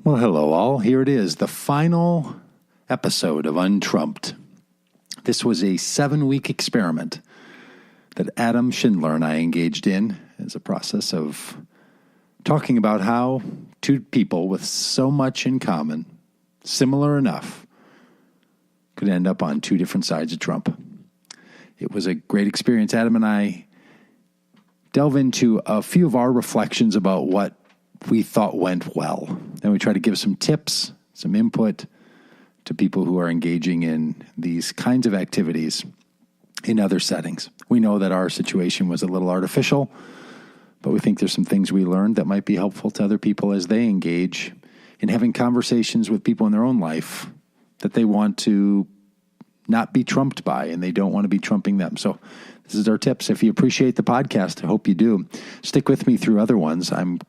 Well, hello all. Here it is, the final episode of Untrumped. This was a 7-week experiment that Adam Schindler and I engaged in as a process of talking about how two people with so much in common, similar enough, could end up on two different sides of Trump. It was a great experience. Adam and I delve into a few of our reflections about what we thought went well. Then we try to give some tips, some input to people who are engaging in these kinds of activities in other settings. We know that our situation was a little artificial, but we think there's some things we learned that might be helpful to other people as they engage in having conversations with people in their own life that they want to not be trumped by, and they don't want to be trumping them. So this is our tips. If you appreciate the podcast, I hope you do. Stick with me through other ones. I'm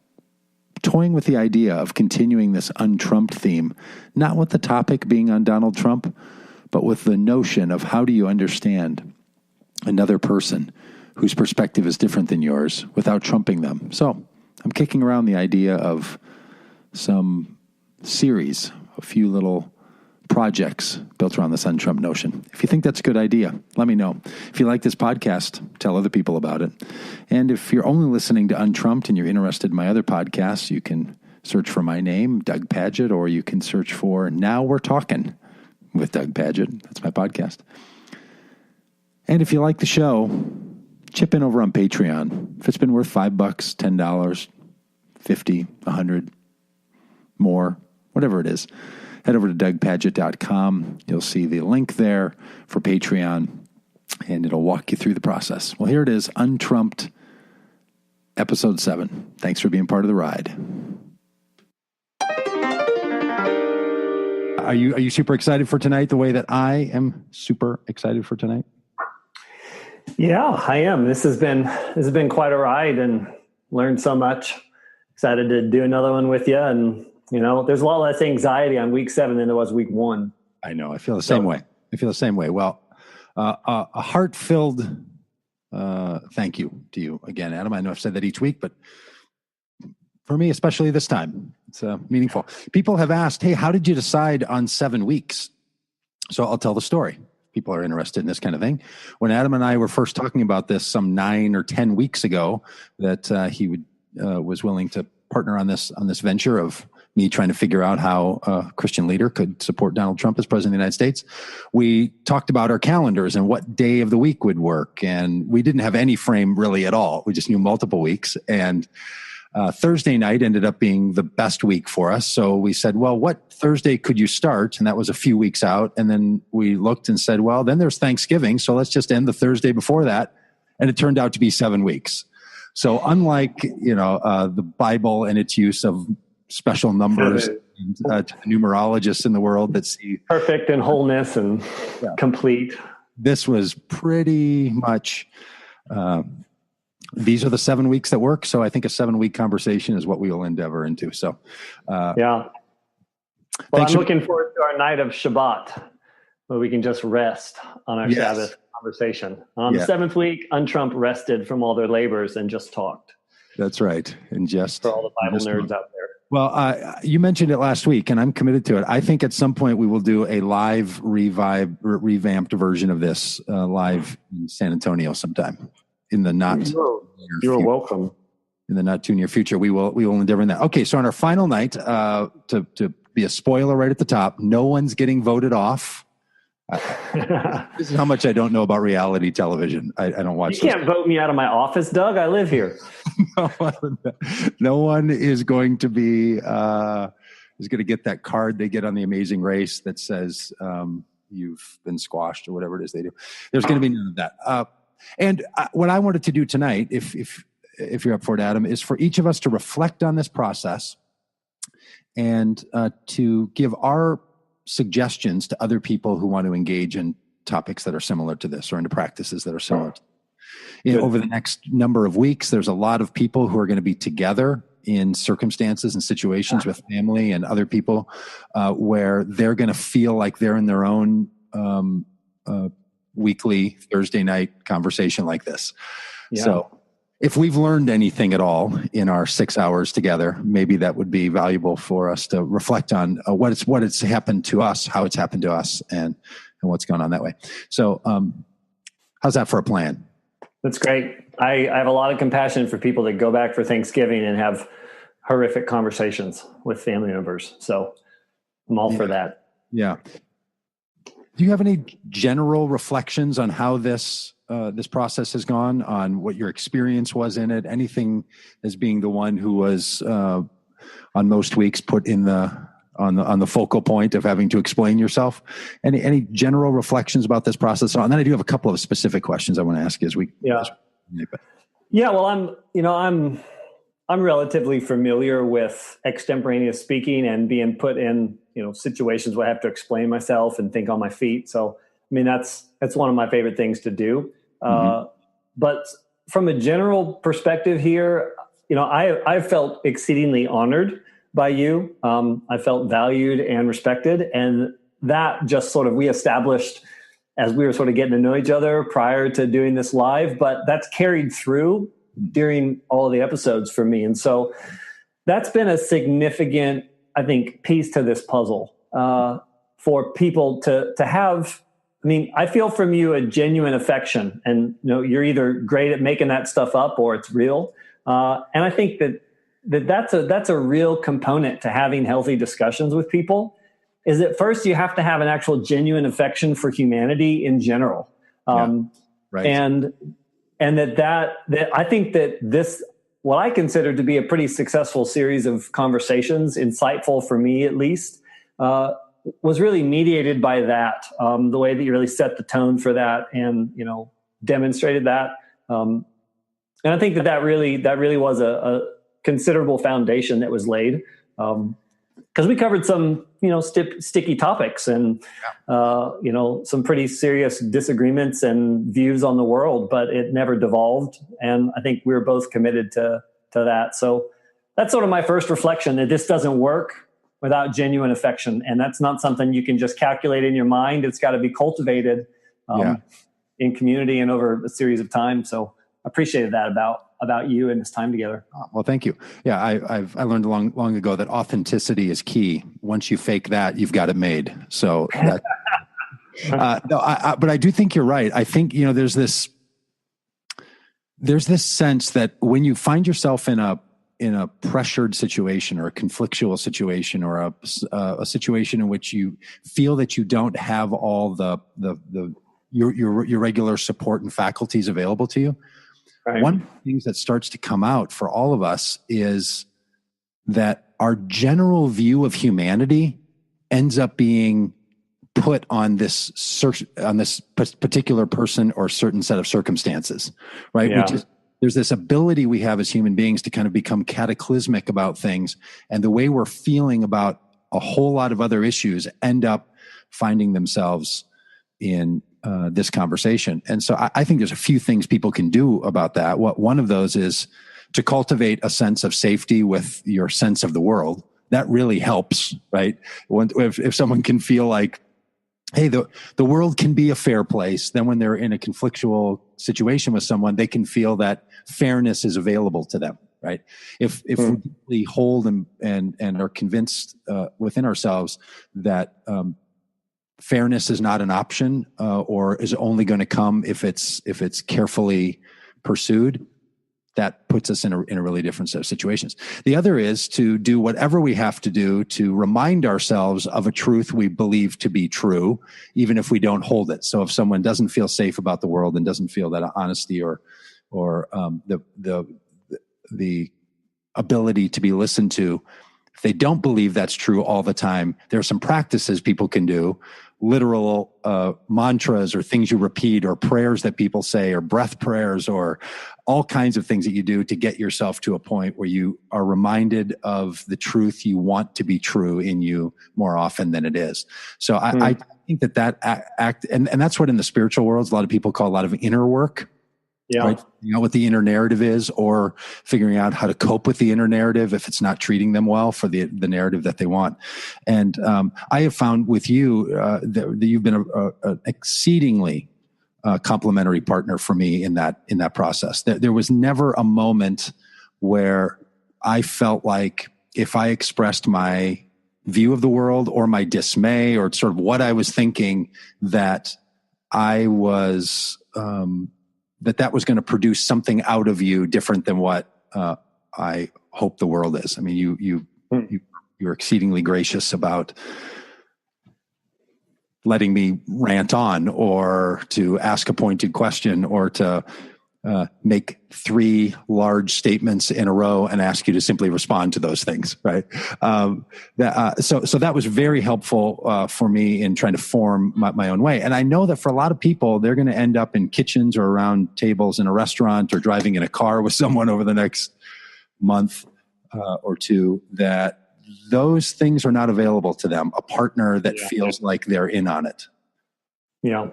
toying with the idea of continuing this untrumped theme, not with the topic being on Donald Trump, but with the notion of how do you understand another person whose perspective is different than yours without trumping them. So I'm kicking around the idea of some series, a few little projects built around this un-Trump notion. If you think that's a good idea, let me know. If you like this podcast, tell other people about it. And if you're only listening to Untrumped and you're interested in my other podcasts, you can search for my name, Doug Pagitt, or you can search for Now We're Talking with Doug Pagitt. That's my podcast. And if you like the show, chip in over on Patreon. If it's been worth $5, $10, $50, $100, more, whatever it is, head over to DougPagitt.com. You'll see the link there for Patreon, and it'll walk you through the process. Well, here it is, Untrumped, Episode 7. Thanks for being part of the ride. Are you super excited for tonight the way that I am super excited for tonight? Yeah, I am. This has been quite a ride and learned so much. Excited to do another one with you. And, you know, there's a lot less anxiety on week 7 than there was week 1. I know. I feel the same way. Well, a heart-filled thank you to you again, Adam. I know I've said that each week, but for me, especially this time, it's meaningful. People have asked, hey, how did you decide on 7 weeks? So I'll tell the story. People are interested in this kind of thing. When Adam and I were first talking about this some 9 or 10 weeks ago, that he was willing to partner on this venture of me trying to figure out how a Christian leader could support Donald Trump as president of the United States, we talked about our calendars and what day of the week would work. And we didn't have any frame really at all. We just knew multiple weeks. And Thursday night ended up being the best week for us. So we said, well, what Thursday could you start? And that was a few weeks out. And then we looked and said, well, then there's Thanksgiving. So let's just end the Thursday before that. And it turned out to be 7 weeks. So unlike, the Bible and its use of special numbers to the numerologists in the world that see perfect and wholeness and complete. This was pretty much, these are the 7 weeks that work. So I think a 7-week conversation is what we will endeavor into. So, Well, I'm looking forward to our night of Shabbat where we can just rest on our Sabbath conversation. On the 7th week, Trump rested from all their labors and just talked. That's right. And just for all the Bible nerds out there. Well, you mentioned it last week, and I'm committed to it. I think at some point we will do a live, revamped version of this live in San Antonio sometime in the You're welcome. In the not too near future, we will endeavor in that. Okay, so on our final night, to be a spoiler right at the top, no one's getting voted off. This is how much I don't know about reality television. I don't watch. You can't vote me out of my office, Doug. I live here. No one is going to be is going to get that card they get on The Amazing Race that says you've been squashed or whatever it is they do. There's going to be none of that. And what I wanted to do tonight, if you're up for it, Adam, is for each of us to reflect on this process and to give our suggestions to other people who want to engage in topics that are similar to this or into practices that are similar to over the next number of weeks. There's a lot of people who are going to be together in circumstances and situations with family and other people where they're going to feel like they're in their own weekly Thursday night conversation like this. So if we've learned anything at all in our 6 hours together, maybe that would be valuable for us to reflect on what it's happened to us, how it's happened to us, and what's going on that way. So, how's that for a plan? That's great. I have a lot of compassion for people that go back for Thanksgiving and have horrific conversations with family members. So I'm all for that. Yeah. Do you have any general reflections on how this process has gone, on what your experience was in it? Anything as being the one who was on most weeks put in on the focal point of having to explain yourself? Any general reflections about this process? And then I do have a couple of specific questions I want to ask you Well, I'm relatively familiar with extemporaneous speaking and being put in situations where I have to explain myself and think on my feet. So I mean that's one of my favorite things to do. But from a general perspective here, I felt exceedingly honored by you. I felt valued and respected, and that just sort of we established as we were sort of getting to know each other prior to doing this live, but that's carried through during all of the episodes for me. And so that's been a significant, I think, piece to this puzzle for people to have. I mean, I feel from you a genuine affection, and you're either great at making that stuff up or it's real. And I think that's a real component to having healthy discussions with people. Is that first you have to have an actual genuine affection for humanity in general, right? And that I think that this, what I consider to be a pretty successful series of conversations, insightful for me at least, was really mediated by that. The way that you really set the tone for that, and demonstrated that, and I think that really was a considerable foundation that was laid. Because we covered some, sticky topics and, some pretty serious disagreements and views on the world, but it never devolved. And I think we were both committed to that. So that's sort of my first reflection, that this doesn't work without genuine affection. And that's not something you can just calculate in your mind. It's got to be cultivated in community and over a series of time. So I appreciated that about you and this time together. Well, thank you. Yeah, I learned long ago that authenticity is key. Once you fake that, you've got it made. So, but I do think you're right. I think there's this sense that when you find yourself in a pressured situation or a conflictual situation or a situation in which you feel that you don't have all your regular support and faculties available to you. Right. One of the things that starts to come out for all of us is that our general view of humanity ends up being put on this particular person or certain set of circumstances, right? Yeah. There's this ability we have as human beings to kind of become cataclysmic about things, and the way we're feeling about a whole lot of other issues end up finding themselves in this conversation. And so I think there's a few things people can do about that. One of those is to cultivate a sense of safety with your sense of the world. That really helps, right? If someone can feel like, hey, the world can be a fair place, then when they're in a conflictual situation with someone, they can feel that fairness is available to them, right? If we deeply hold and are convinced within ourselves that fairness is not an option, or is only going to come if it's carefully pursued, that puts us in a really different set of situations. The other is to do whatever we have to do to remind ourselves of a truth we believe to be true, even if we don't hold it. So if someone doesn't feel safe about the world and doesn't feel that honesty or the ability to be listened to, if they don't believe that's true all the time, there are some practices people can do, literal mantras or things you repeat or prayers that people say or breath prayers or all kinds of things that you do to get yourself to a point where you are reminded of the truth you want to be true in you more often than it is. So I think that act, and that's what in the spiritual world, a lot of people call a lot of inner work. Yeah. Right? Figuring out what the inner narrative is, or figuring out how to cope with the inner narrative if it's not treating them well for the narrative that they want. And I have found with you that you've been an exceedingly complementary partner for me in that process. There was never a moment where I felt like if I expressed my view of the world or my dismay or sort of what I was thinking, that I was that was going to produce something out of you different than what I hope the world is. I mean, you're exceedingly gracious about letting me rant on, or to ask a pointed question, or to make 3 large statements in a row and ask you to simply respond to those things, right? So that was very helpful for me in trying to form my own way. And I know that for a lot of people, they're going to end up in kitchens or around tables in a restaurant or driving in a car with someone over the next month or two, that those things are not available to them. A partner that feels like they're in on it. Yeah.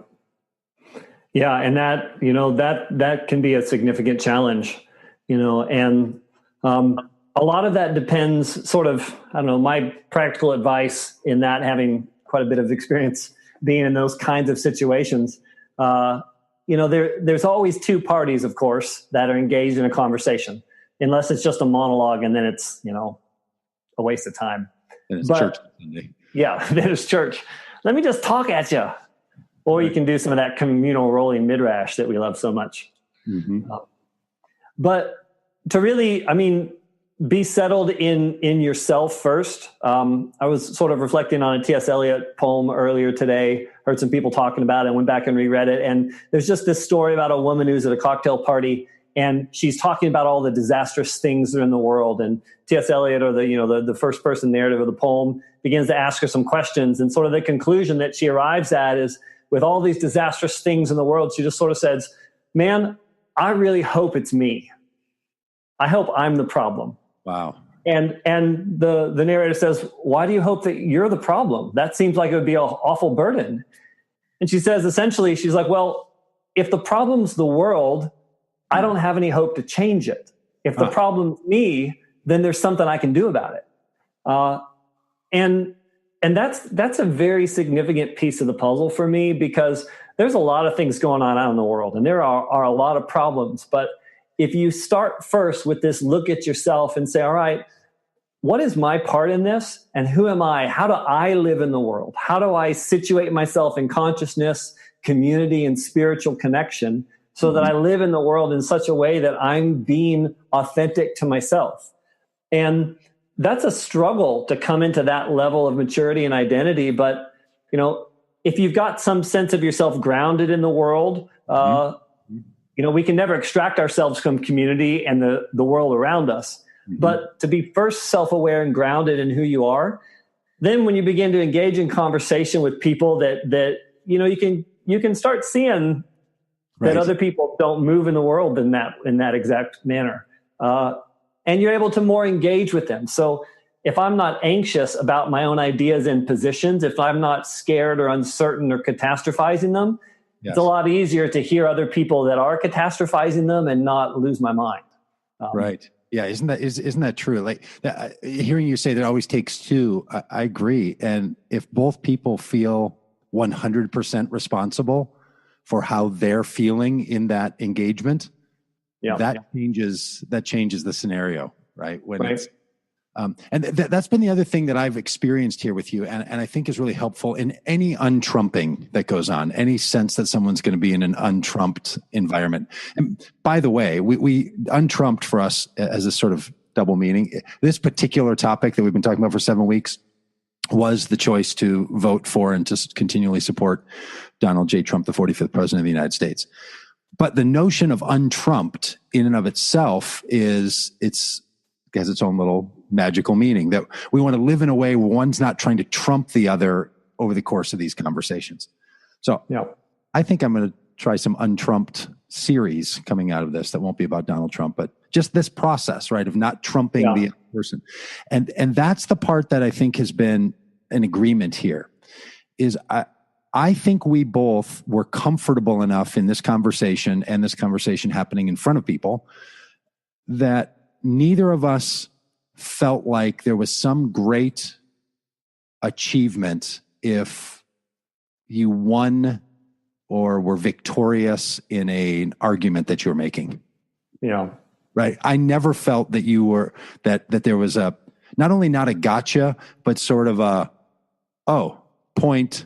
Yeah. And that can be a significant challenge, and a lot of that depends sort of, I don't know, my practical advice in that, having quite a bit of experience being in those kinds of situations, there's always 2 parties, of course, that are engaged in a conversation, unless it's just a monologue, and then it's, a waste of time. And it's church Sunday. Yeah, then it's church. Let me just talk at you. Or you can do some of that communal rolling midrash that we love so much. Mm-hmm. But to really, be settled in yourself first. I was sort of reflecting on a T.S. Eliot poem earlier today, heard some people talking about it, and went back and reread it. And there's just this story about a woman who's at a cocktail party, and she's talking about all the disastrous things that are in the world. And T.S. Eliot, or the first person narrative of the poem, begins to ask her some questions. And sort of the conclusion that she arrives at is, with all these disastrous things in the world, she just sort of says, man, I really hope it's me. I hope I'm the problem. Wow. And the narrator says, why do you hope that you're the problem? That seems like it would be an awful burden. And she says, essentially, she's like, well, if the problem's the world, I don't have any hope to change it. If the problem's me, then there's something I can do about it. And that's a very significant piece of the puzzle for me, because there's a lot of things going on out in the world, and there are a lot of problems. But if you start first with this look at yourself and say, all right, what is my part in this? And who am I? How do I live in the world? How do I situate myself in consciousness, community, and spiritual connection, so that I live in the world in such a way that I'm being authentic to myself? And that's a struggle to come into that level of maturity and identity. But, if you've got some sense of yourself grounded in the world, we can never extract ourselves from community and the world around us. Mm-hmm. But to be first self-aware and grounded in who you are, then when you begin to engage in conversation with people that you can start seeing that other people don't move in the world in that exact manner. And you're able to more engage with them. So if I'm not anxious about my own ideas and positions, if I'm not scared or uncertain or catastrophizing them, it's a lot easier to hear other people that are catastrophizing them and not lose my mind. Right. Yeah. Isn't that true? Like hearing you say that it always takes 2, I agree. And if both people feel 100% responsible for how they're feeling in that engagement, that changes the scenario, right? It's and that's been the other thing that I've experienced here with you, and I think is really helpful in any untrumping that goes on, any sense that someone's going to be in an untrumped environment. And by the way, we untrumped for us as a sort of double meaning. This particular topic that we've been talking about for 7 weeks was the choice to vote for and to continually support Donald J. Trump, the 45th president of the United States. But the notion of untrumped in and of itself has its own little magical meaning, that we want to live in a way where one's not trying to trump the other over the course of these conversations. So I think I'm going to try some untrumped series coming out of this that won't be about Donald Trump, but just this process, right, of not trumping the other person. And that's the part that I think has been an agreement here, is I think we both were comfortable enough in this conversation, and this conversation happening in front of people, that neither of us felt like there was some great achievement if you won or were victorious in an argument that you were making. Yeah. Right. I never felt that you were, that there was a, not only not a gotcha, but sort of a, oh, point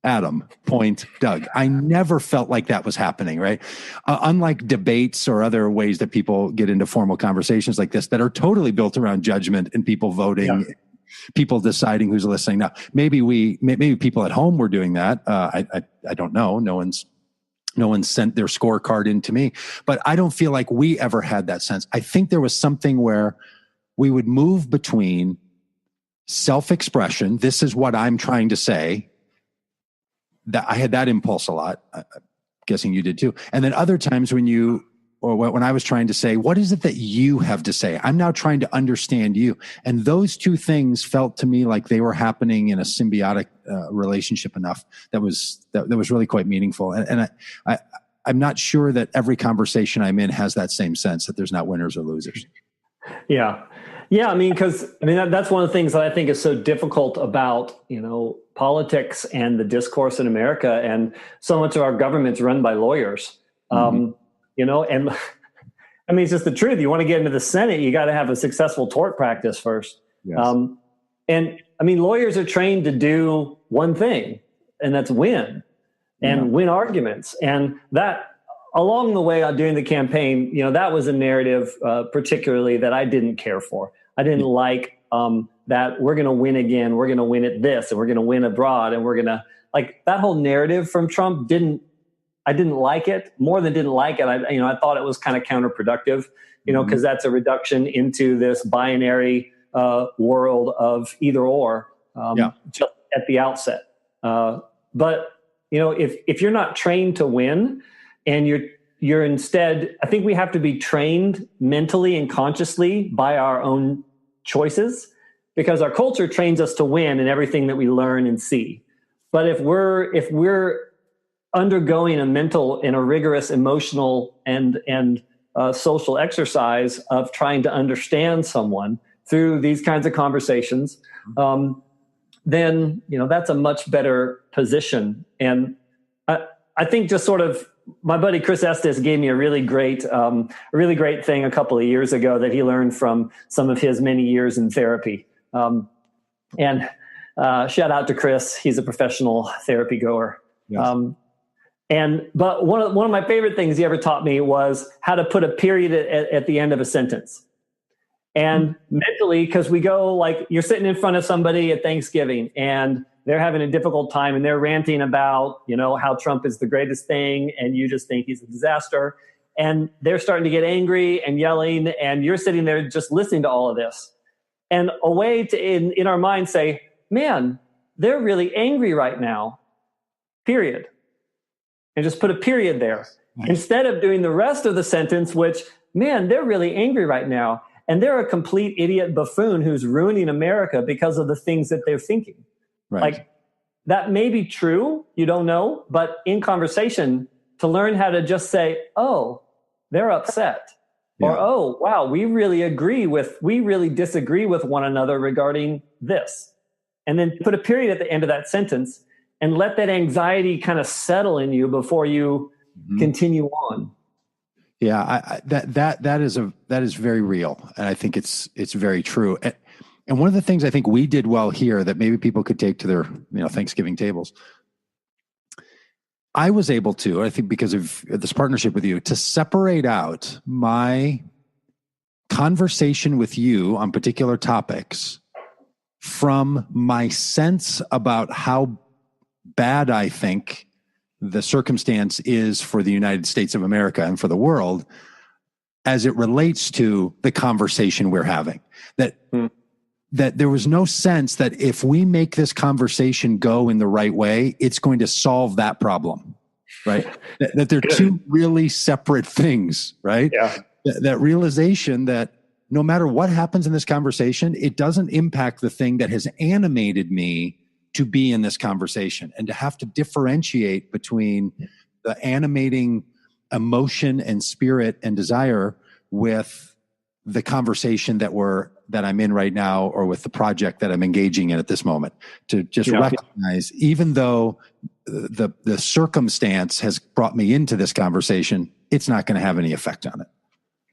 Adam, point Doug. I never felt like that was happening, right? Unlike debates or other ways that people get into formal conversations like this that are totally built around judgment and people voting, people deciding who's listening. Now, maybe people at home were doing that. I don't know. No one sent their scorecard in to me, but I don't feel like we ever had that sense. I think there was something where we would move between self-expression. This is what I'm trying to say. That I had that impulse a lot. I'm guessing you did too. And then other times when I was trying to say, what is it that you have to say? I'm now trying to understand you. And those two things felt to me like they were happening in a symbiotic relationship enough that was really quite meaningful. And I'm not sure that every conversation I'm in has that same sense, that there's not winners or losers. Yeah. Yeah. I mean, that's one of the things that I think is so difficult about, politics and the discourse in America. And so much of our government's run by lawyers, and I mean, it's just the truth. You want to get into the Senate, you got to have a successful tort practice first. Yes. And I mean, lawyers are trained to do one thing, and that's win and win arguments. And that along the way during the campaign, that was a narrative particularly that I didn't care for. I didn't like that we're going to win again. We're going to win at this, and we're going to win abroad. And we're going to that whole narrative from Trump I didn't like it. More than didn't like it. I thought it was kind of counterproductive, because that's a reduction into this binary world of either or just at the outset. But if you're not trained to win, and you're instead, I think we have to be trained mentally and consciously by our own choices, because our culture trains us to win in everything that we learn and see. But if we're undergoing a mental and a rigorous emotional and social exercise of trying to understand someone through these kinds of conversations, then that's a much better position. And I think just sort of my buddy Chris Estes gave me a really great thing a couple of years ago that he learned from some of his many years in therapy. And shout out to Chris; he's a professional therapy goer. Yes. But one of my favorite things he ever taught me was how to put a period at the end of a sentence. And mentally, because we go you're sitting in front of somebody at Thanksgiving and they're having a difficult time and they're ranting about, how Trump is the greatest thing and you just think he's a disaster. And they're starting to get angry and yelling and you're sitting there just listening to all of this. And a way to, in our mind, say, man, they're really angry right now, period. And just put a period there. Nice. Instead of doing the rest of the sentence, which, man, they're really angry right now. And they're a complete idiot buffoon who's ruining America because of the things that they're thinking. Right. That may be true, you don't know, but in conversation, to learn how to just say, oh, they're upset. Yeah. Or, oh, wow, we really disagree with one another regarding this. And then put a period at the end of that sentence and let that anxiety kind of settle in you before you continue on. Yeah, that is very real. And I think it's very true. And one of the things I think we did well here that maybe people could take to their Thanksgiving tables, I was able to, I think because of this partnership with you, to separate out my conversation with you on particular topics from my sense about how bad I think the circumstance is for the United States of America and for the world as it relates to the conversation we're having. That there was no sense that if we make this conversation go in the right way, it's going to solve that problem, right? that they're two really separate things, right? Yeah. That realization that no matter what happens in this conversation, it doesn't impact the thing that has animated me to be in this conversation, and to have to differentiate between the animating emotion and spirit and desire with the conversation that I'm in right now, or with the project that I'm engaging in at this moment, to just recognize, even though the circumstance has brought me into this conversation, it's not going to have any effect on it.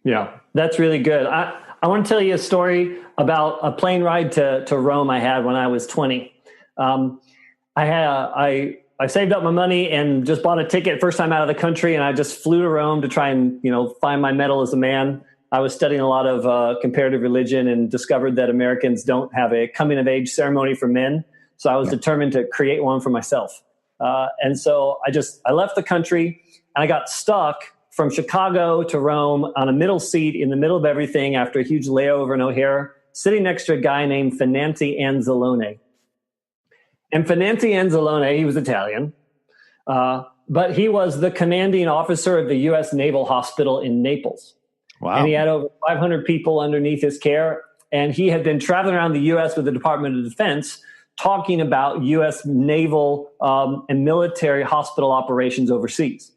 Yeah, that's really good. I want to tell you a story about a plane ride to Rome I had when I was 20. I saved up my money and just bought a ticket first time out of the country, and I just flew to Rome to try and find my mettle as a man. I was studying a lot of comparative religion and discovered that Americans don't have a coming of age ceremony for men. So I was determined to create one for myself. And so I left the country, and I got stuck from Chicago to Rome on a middle seat in the middle of everything after a huge layover in O'Hare, sitting next to a guy named Finanti Anzalone. And Finanti Anzalone, he was Italian, but he was the commanding officer of the U.S. Naval Hospital in Naples. Wow. And he had over 500 people underneath his care. And he had been traveling around the U.S. with the Department of Defense talking about U.S. naval and military hospital operations overseas.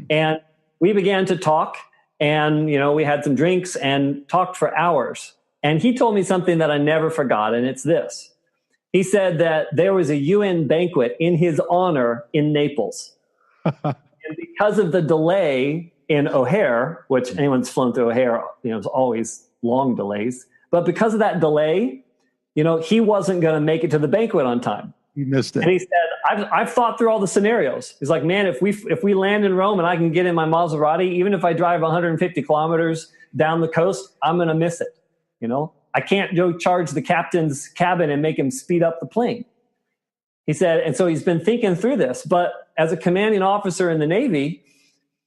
And we began to talk, and we had some drinks and talked for hours. And he told me something that I never forgot, and it's this. He said that there was a UN banquet in his honor in Naples. And because of the delay in O'Hare, which anyone's flown through O'Hare, it's always long delays. But because of that delay, he wasn't going to make it to the banquet on time. You missed it. And he said, I've thought through all the scenarios. He's like, man, if we land in Rome and I can get in my Maserati, even if I drive 150 kilometers down the coast, I'm going to miss it. I can't go charge the captain's cabin and make him speed up the plane. He said, and so he's been thinking through this. But as a commanding officer in the Navy,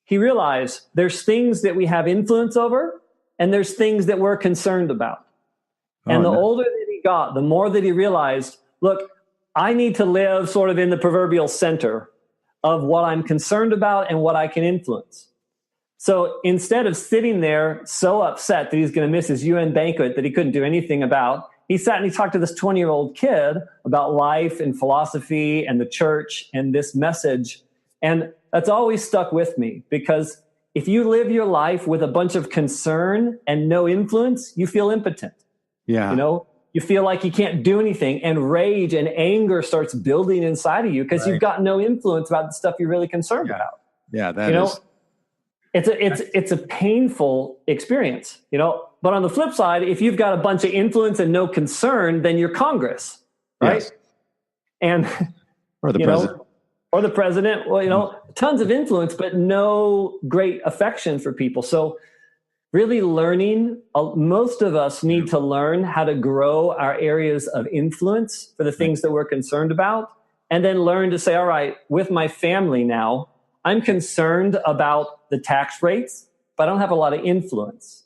he realized there's things that we have influence over, and there's things that we're concerned about. And the older that he got, the more that he realized, look, I need to live sort of in the proverbial center of what I'm concerned about and what I can influence. So instead of sitting there so upset that he's going to miss his UN banquet that he couldn't do anything about, he sat and he talked to this 20-year-old kid about life and philosophy and the church and this message. And that's always stuck with me, because if you live your life with a bunch of concern and no influence, you feel impotent. Yeah. You feel like you can't do anything, and rage and anger starts building inside of you because you've got no influence about the stuff you're really concerned about. Yeah, that is. It's a painful experience, But on the flip side, if you've got a bunch of influence and no concern, then you're Congress, right? Yes. And or the president. Or the president. Well, tons of influence, but no great affection for people. So really learning, most of us need to learn how to grow our areas of influence for the things that we're concerned about, and then learn to say, all right, with my family now, I'm concerned about the tax rates, but I don't have a lot of influence.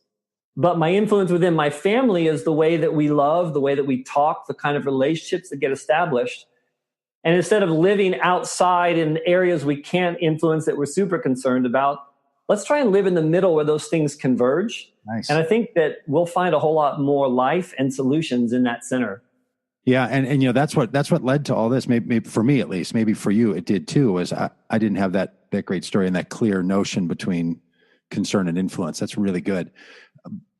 But my influence within my family is the way that we love, the way that we talk, the kind of relationships that get established. And instead of living outside in areas we can't influence that we're super concerned about, let's try and live in the middle where those things converge. Nice. And I think that we'll find a whole lot more life and solutions in that center. Yeah, and that's what led to all this. Maybe for me at least, maybe for you it did too. Was I didn't have that great story and that clear notion between concern and influence. That's really good.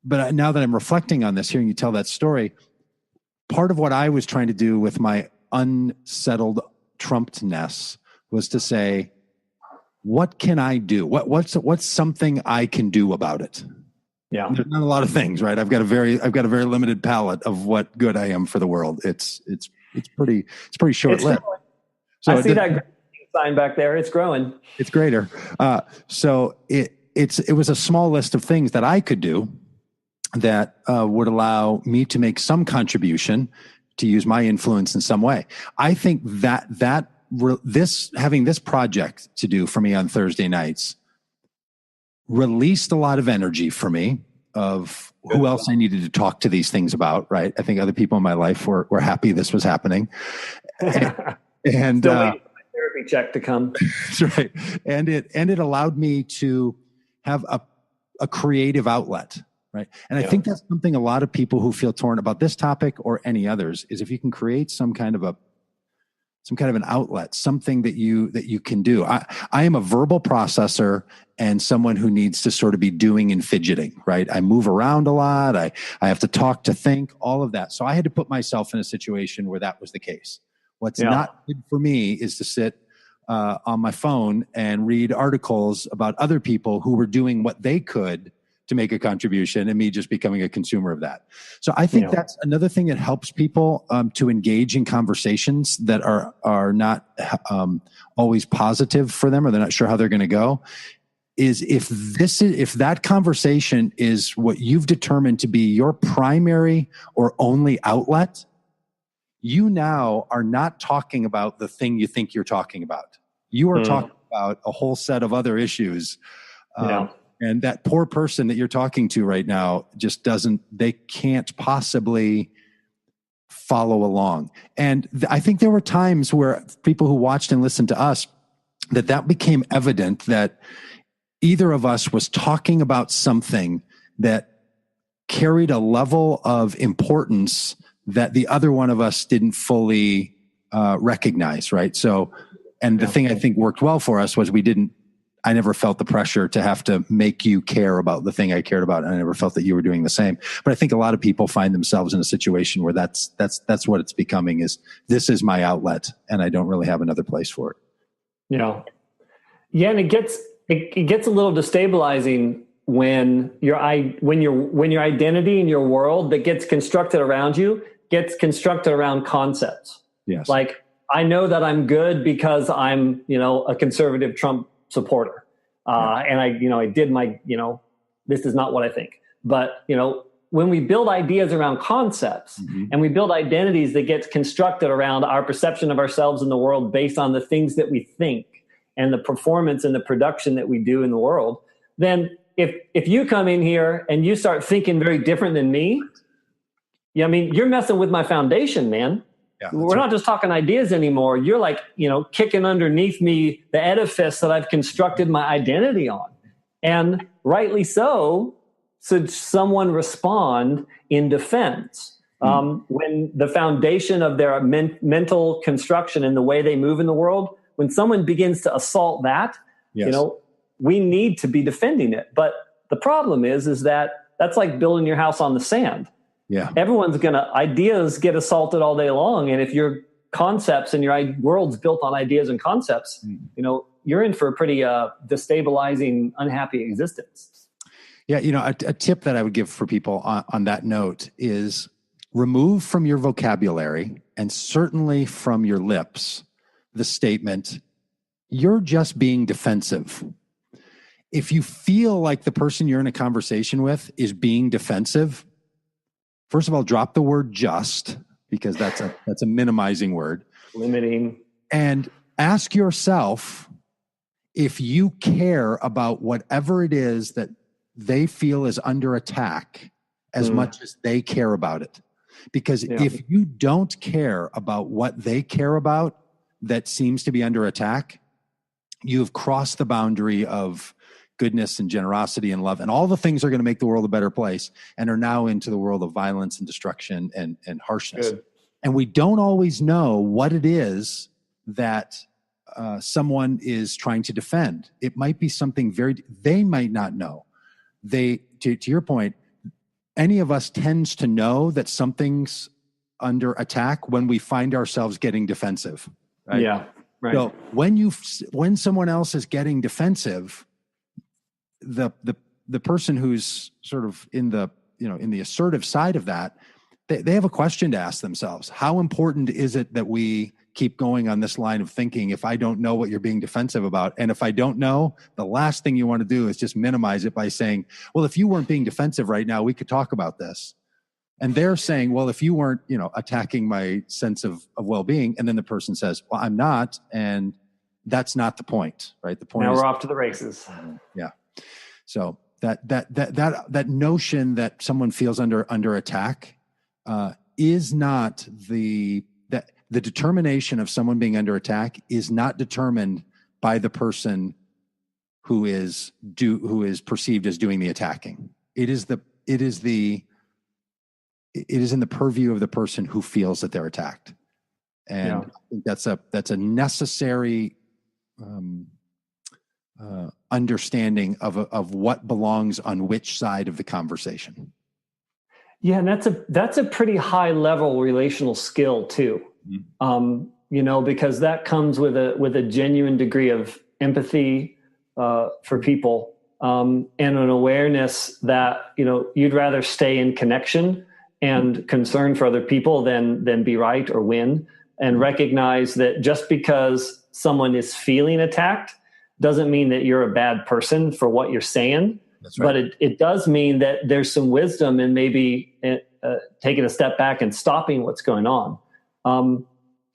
But now that I'm reflecting on this, hearing you tell that story, part of what I was trying to do with my unsettled Trumpedness was to say, what can I do? What's something I can do about it? Yeah, there's not a lot of things, right? I've got a very limited palette of what good I am for the world. It's pretty short-lived. So I see that sign back there. It's growing. It's greater. So it was a small list of things that I could do that would allow me to make some contribution to use my influence in some way. I think that having this project to do for me on Thursday nights released a lot of energy for me of who else I needed to talk to these things about, right? I think other people in my life were happy this was happening. And still waiting for my therapy check to come. That's right. And it allowed me to have a creative outlet, right? And I think that's something a lot of people who feel torn about this topic or any others is if you can create some kind of an outlet, something that you can do. I am a verbal processor and someone who needs to sort of be doing and fidgeting, right? I move around a lot. I have to talk to think, all of that. So I had to put myself in a situation where that was the case. What's not good for me is to sit on my phone and read articles about other people who were doing what they could to make a contribution, and me just becoming a consumer of that. So I think that's another thing that helps people to engage in conversations that are not always positive for them, or they're not sure how they're going to go. Is if that conversation is what you've determined to be your primary or only outlet, you now are not talking about the thing you think you're talking about. You are talking about a whole set of other issues. And that poor person that you're talking to right now just they can't possibly follow along. And I think there were times where people who watched and listened to us, that became evident that either of us was talking about something that carried a level of importance that the other one of us didn't fully recognize, right? So, and the thing I think worked well for us was I never felt the pressure to have to make you care about the thing I cared about, and I never felt that you were doing the same. But I think a lot of people find themselves in a situation where that's what it's becoming, is this is my outlet, and I don't really have another place for it. Yeah, and it gets a little destabilizing when your identity in your world that gets constructed around you gets constructed around concepts. Yes, like I know that I'm good because I'm a conservative Trump supporter. And I did my, this is not what I think. But, when we build ideas around concepts and we build identities that get constructed around our perception of ourselves in the world based on the things that we think and the performance and the production that we do in the world, then if you come in here and you start thinking very different than me, you're messing with my foundation, man. Yeah, we're not just talking ideas anymore. You're like, kicking underneath me the edifice that I've constructed my identity on. And rightly so, should someone respond in defense when the foundation of their mental construction and the way they move in the world, when someone begins to assault that, we need to be defending it. But the problem is that that's like building your house on the sand. Yeah. Ideas get assaulted all day long. And if your concepts and your world's built on ideas and concepts, you're in for a pretty destabilizing, unhappy existence. Yeah. A tip that I would give for people on that note is remove from your vocabulary, and certainly from your lips, the statement, you're just being defensive. If you feel like the person you're in a conversation with is being defensive, first of all, drop the word just, because that's a minimizing word. Limiting. And ask yourself if you care about whatever it is that they feel is under attack as much as they care about it. Because if you don't care about what they care about that seems to be under attack, you've crossed the boundary of goodness and generosity and love, and all the things are going to make the world a better place, and are now into the world of violence and destruction and harshness. Good. And we don't always know what it is that someone is trying to defend. It might be something they might not know. To your point, any of us tends to know that something's under attack when we find ourselves getting defensive. Right? Yeah. Right. So when someone else is getting defensive, the person who's sort of in the assertive side of that, they have a question to ask themselves. How important is it that we keep going on this line of thinking if I don't know what you're being defensive about? And if I don't know, the last thing you want to do is just minimize it by saying, well, if you weren't being defensive right now, we could talk about this. And they're saying, well, if you weren't, attacking my sense of well-being, and then the person says, well, I'm not. And that's not the point, right? The point now is, we're off to the races. Yeah. So that notion that someone feels under attack is not the determination of someone being under attack is not determined by the person who is perceived as doing the attacking. It is in the purview of the person who feels that they're attacked, and I think that's a necessary understanding of what belongs on which side of the conversation. Yeah, and that's a pretty high level relational skill too. because that comes with a genuine degree of empathy for people, and an awareness that, you'd rather stay in connection and concern for other people than be right or win, and recognize that just because someone is feeling attacked doesn't mean that you're a bad person for what you're saying. That's right. But it does mean that there's some wisdom in maybe taking a step back and stopping what's going on.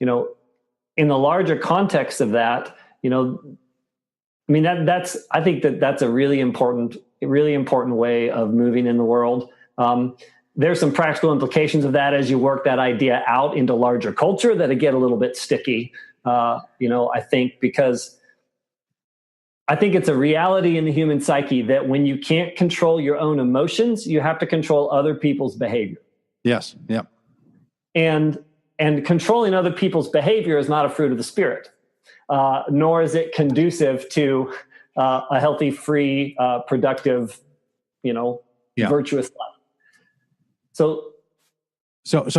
In the larger context of that, I think that's a really important way of moving in the world. There's some practical implications of that as you work that idea out into larger culture that get a little bit sticky. I think, because I think it's a reality in the human psyche that when you can't control your own emotions, you have to control other people's behavior. Yes. Yep. And controlling other people's behavior is not a fruit of the spirit, nor is it conducive to a healthy, free, productive, virtuous life. So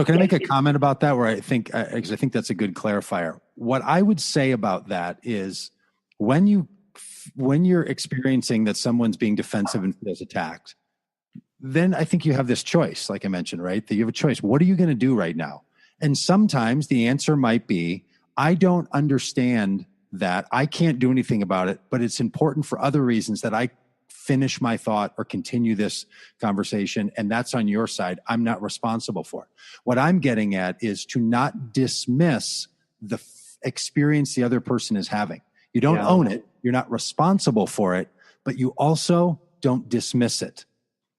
can I make a comment about that? Where because I think that's a good clarifier. What I would say about that is when you're experiencing that someone's being defensive and feels attacked, then I think you have this choice, like I mentioned, right? That you have a choice. What are you going to do right now? And sometimes the answer might be, I don't understand that. I can't do anything about it, but it's important for other reasons that I finish my thought or continue this conversation. And that's on your side. I'm not responsible for it. What I'm getting at is to not dismiss the experience the other person is having. You don't own it. You're not responsible for it, but you also don't dismiss it.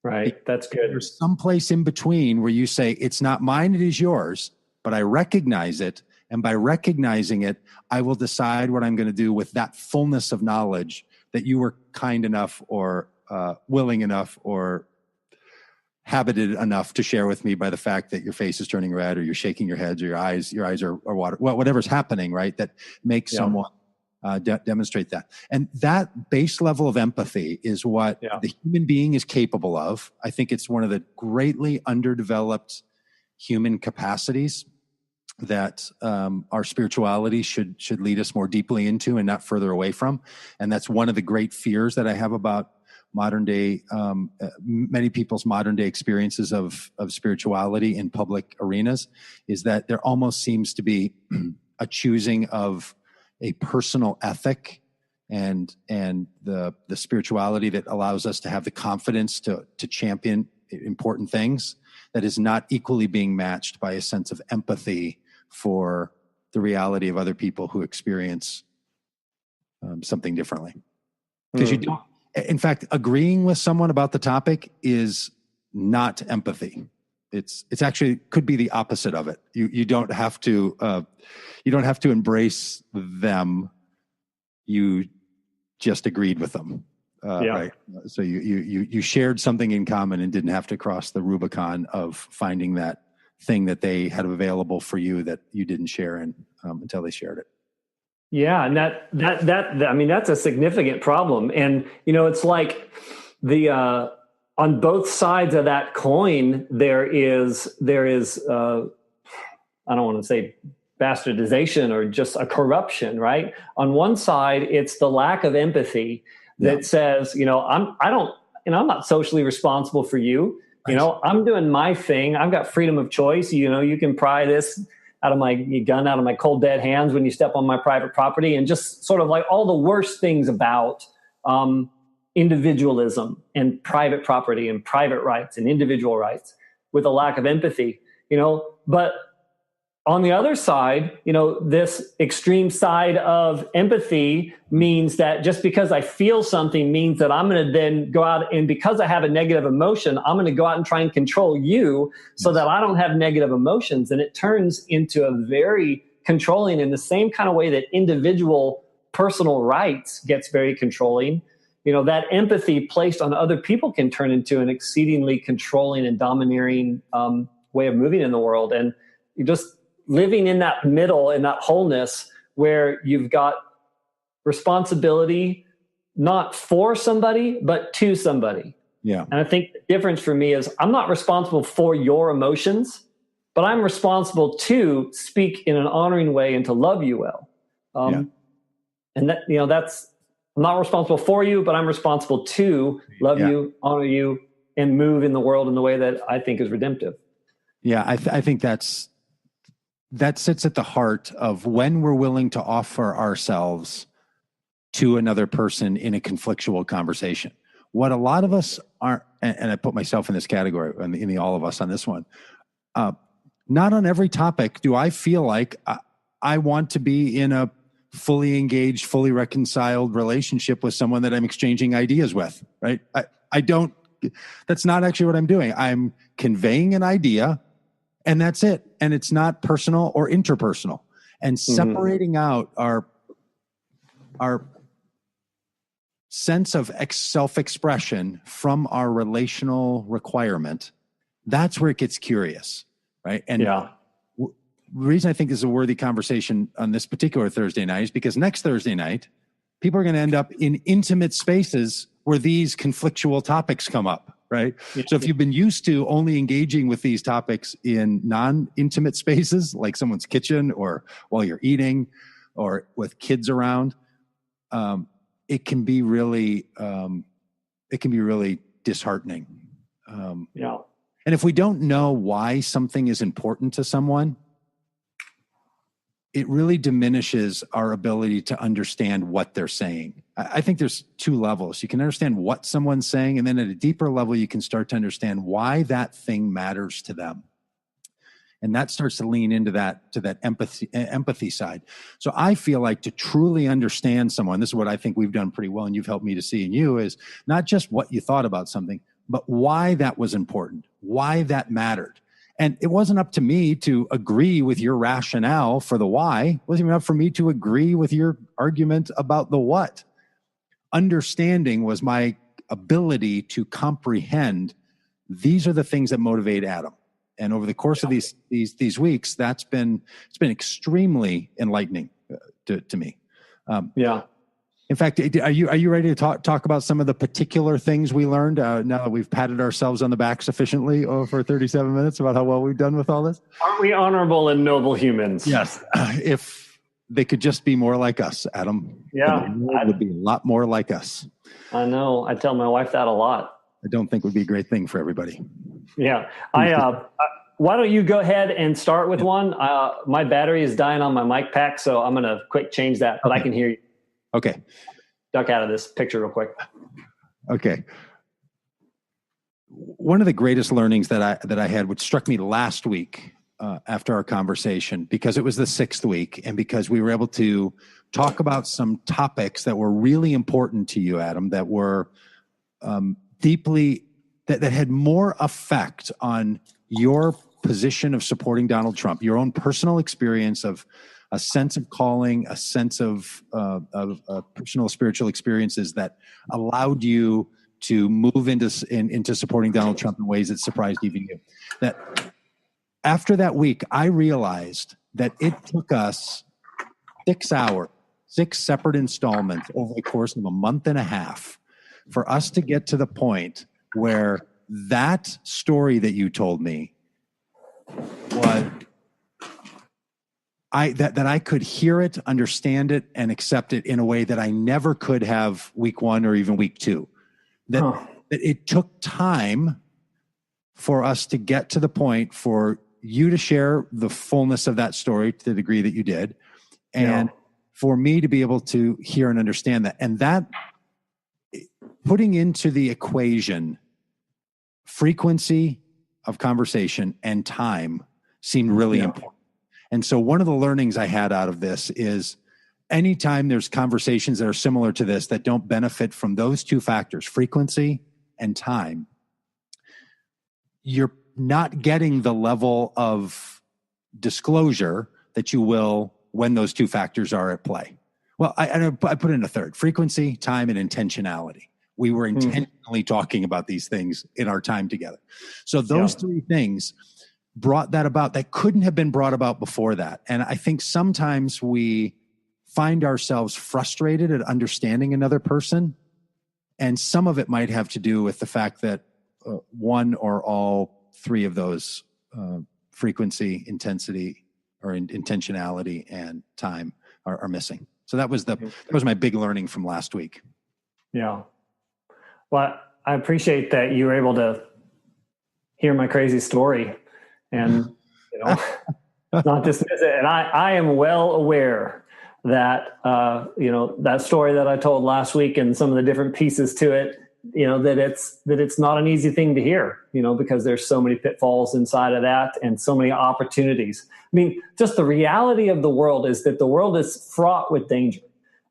Right. That's good. There's some place in between where you say, it's not mine, it is yours, but I recognize it. And by recognizing it, I will decide what I'm going to do with that fullness of knowledge that you were kind enough or willing enough or habited enough to share with me by the fact that your face is turning red or you're shaking your heads or your eyes are water, whatever's happening, right? That makes someone demonstrate that. And that base level of empathy is what the human being is capable of. I think it's one of the greatly underdeveloped human capacities that our spirituality should lead us more deeply into and not further away from. And that's one of the great fears that I have about modern day, many people's modern day experiences of spirituality in public arenas, is that there almost seems to be a choosing of a personal ethic and the spirituality that allows us to have the confidence to champion important things that is not equally being matched by a sense of empathy for the reality of other people who experience something differently. Because you don't, in fact, agreeing with someone about the topic is not empathy. It's actually could be the opposite of it. You don't have to embrace them. You just agreed with them, right? So you shared something in common and didn't have to cross the Rubicon of finding that thing that they had available for you that you didn't share until they shared it. Yeah, and that that's a significant problem, and it's like the. On both sides of that coin, there is I don't want to say bastardization or just a corruption, right? On one side, it's the lack of empathy that says, I'm not socially responsible for you. I'm doing my thing. I've got freedom of choice. You can pry this gun out of my cold dead hands when you step on my private property, and just sort of like all the worst things about individualism and private property and private rights and individual rights, with a lack of empathy, but on the other side, this extreme side of empathy means that just because I feel something means that I'm going to then go out, and because I have a negative emotion, I'm going to go out and try and control you so that I don't have negative emotions. And it turns into a very controlling, in the same kind of way that individual personal rights gets very controlling. That empathy placed on other people can turn into an exceedingly controlling and domineering way of moving in the world. And you just living in that middle, in that wholeness, where you've got responsibility not for somebody, but to somebody. Yeah. And I think the difference for me is I'm not responsible for your emotions. but I'm responsible to speak in an honoring way and to love you well. And that, that's, I'm not responsible for you, but I'm responsible to love you, honor you, and move in the world in the way that I think is redemptive. Yeah, I think that sits at the heart of when we're willing to offer ourselves to another person in a conflictual conversation. What a lot of us aren't, and I put myself in this category, in the all of us on this one, not on every topic do I feel like I want to be in a fully engaged, fully reconciled relationship with someone that I'm exchanging ideas with, right? I don't, that's not actually what I'm doing. I'm conveying an idea and that's it. And it's not personal or interpersonal. And separating out our sense of self-expression from our relational requirement, that's where it gets curious, right? And the reason I think this is a worthy conversation on this particular Thursday night is because next Thursday night, people are going to end up in intimate spaces where these conflictual topics come up, right? So if you've been used to only engaging with these topics in non-intimate spaces, like someone's kitchen or while you're eating or with kids around, it can be really disheartening. And if we don't know why something is important to someone, it really diminishes our ability to understand what they're saying. I think there's two levels. You can understand what someone's saying, and then at a deeper level, you can start to understand why that thing matters to them. And that starts to lean into that empathy side. So I feel like to truly understand someone, this is what I think we've done pretty well, and you've helped me to see in you, is not just what you thought about something, but why that was important, why that mattered. And it wasn't up to me to agree with your rationale for the why. It wasn't even up for me to agree with your argument about the what. Understanding was my ability to comprehend these are the things that motivate Adam. And over the course of these weeks, it's been extremely enlightening to me. In fact, are you ready to talk about some of the particular things we learned now that we've patted ourselves on the back sufficiently for 37 minutes about how well we've done with all this? Aren't we honorable and noble humans? Yes. If they could just be more like us, Adam. Yeah. The world would be a lot more like us. I know. I tell my wife that a lot. I don't think would be a great thing for everybody. Yeah. Why don't you go ahead and start with one? My battery is dying on my mic pack, so I'm going to quick change that, but I can hear you. Okay. Duck out of this picture real quick. Okay. One of the greatest learnings that I had, which struck me last week after our conversation, because it was the 6th week and because we were able to talk about some topics that were really important to you, Adam, that were deeply, that had more effect on your position of supporting Donald Trump, your own personal experience of a sense of calling, a sense of personal spiritual experiences that allowed you to move into supporting Donald Trump in ways that surprised even you. That after that week, I realized that it took us 6 hours, 6 separate installments over the course of a month and a half for us to get to the point where that story that you told me was that I could hear it, understand it, and accept it in a way that I never could have week 1 or even week 2. That it took time for us to get to the point for you to share the fullness of that story to the degree that you did, and for me to be able to hear and understand that. And that, putting into the equation frequency of conversation and time, seemed really important. And so one of the learnings I had out of this is anytime there's conversations that are similar to this that don't benefit from those two factors, frequency and time, you're not getting the level of disclosure that you will when those two factors are at play. Well, I put in a third: frequency, time, and intentionality. We were intentionally talking about these things in our time together. So those three things brought that about that couldn't have been brought about before that. And I think sometimes we find ourselves frustrated at understanding another person. And some of it might have to do with the fact that one or all three of those frequency, intensity, or intentionality and time are missing. So that was my big learning from last week. Yeah. Well, I appreciate that you were able to hear my crazy story and, not dismiss it. And I am well aware that, that story that I told last week and some of the different pieces to it, that it's not an easy thing to hear, because there's so many pitfalls inside of that and so many opportunities. I mean, just the reality of the world is that the world is fraught with danger,